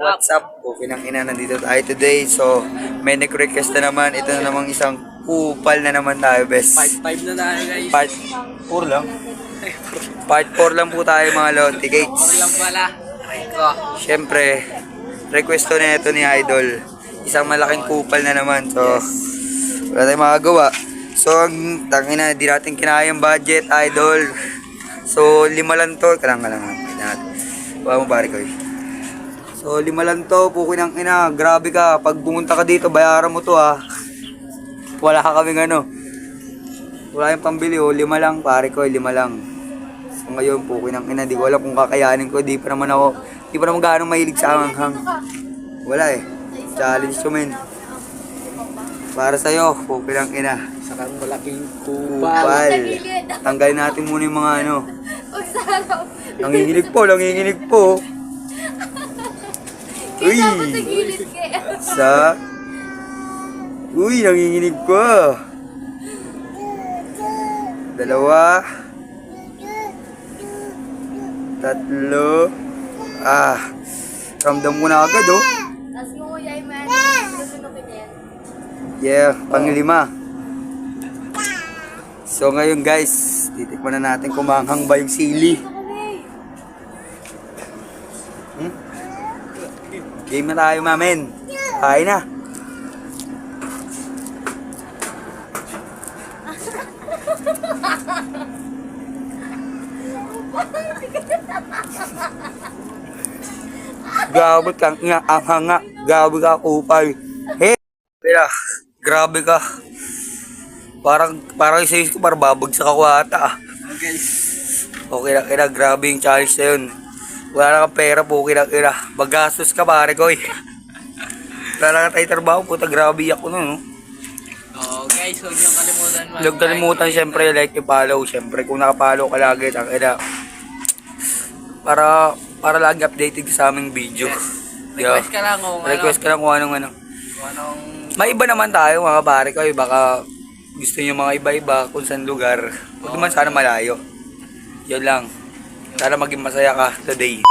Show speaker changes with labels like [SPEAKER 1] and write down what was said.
[SPEAKER 1] What's up? Okay nang ina, nandito tayo today. So, may nag-request na naman. Ito na namang isang kupal na naman tayo, best.
[SPEAKER 2] Part 5 na tayo, guys.
[SPEAKER 1] Part 4 lang. Part 4 lang po tayo, mga Loti Cakes.
[SPEAKER 2] Or lang pala. Ko.
[SPEAKER 1] Siyempre, request to na ito ni Idol. Isang malaking kupal na naman. So, wala tayong makagawa. So, tangina, di natin kinaya yung budget, Idol. So, 5 lang to. Kalang. Huwag mo pare ko eh. So, 5 lang to, pukin ang ina. Grabe ka, pag pumunta ka dito, bayaran mo to ha. Wala ka kaming ano. Wala yung pambili oh, 5 lang pare ko, 5 lang. So ngayon, pukin ang ina, di ko alam kung kakayanin ko. Di pa naman gaano mahilig sa hanghang. Wala eh. Challenge to men. Para sa'yo, pukin ang ina.
[SPEAKER 2] Sa kang malaking kupal.
[SPEAKER 1] Kupal. Tanggalin natin muna yung mga ano. Nanginginig po. Uy! Uy, nanginginig ko. 2, 3, 4. Ramdam ko na agad oh.
[SPEAKER 3] Tapos yung uyay mo yan, susunugin yan.
[SPEAKER 1] Yeah, pang-5. So ngayon guys, titikman na natin kung maanghang ba yung sili. Game na tayo, mamen. Kain na. Gabot kang ang gabi ka kupal. Hey, pera, grabe ka. Parang isa ko parang babagsak ako ata.
[SPEAKER 2] Guys.
[SPEAKER 1] Okay na, grabe yung challenge na yun. Wala na kang pera po, kina. Magastos ka pare ko eh. Wala na ka tayo trabaho, puta grabe ako nun. No?
[SPEAKER 2] Oh, guys, huwag niyong kalimutan.
[SPEAKER 1] Huwag kalimutan syempre like i-follow. Syempre kung nakapollow ka lagi, takina. Para lagi updated ka sa aming video.
[SPEAKER 2] Request ka lang
[SPEAKER 1] Request ka lang kung anong ano.
[SPEAKER 2] Kung anong...
[SPEAKER 1] May iba naman tayo mga pare ko. Baka gusto nyo mga iba-iba kung saan lugar. Huwag naman sana malayo. Yun lang. Sana maging masaya ka today.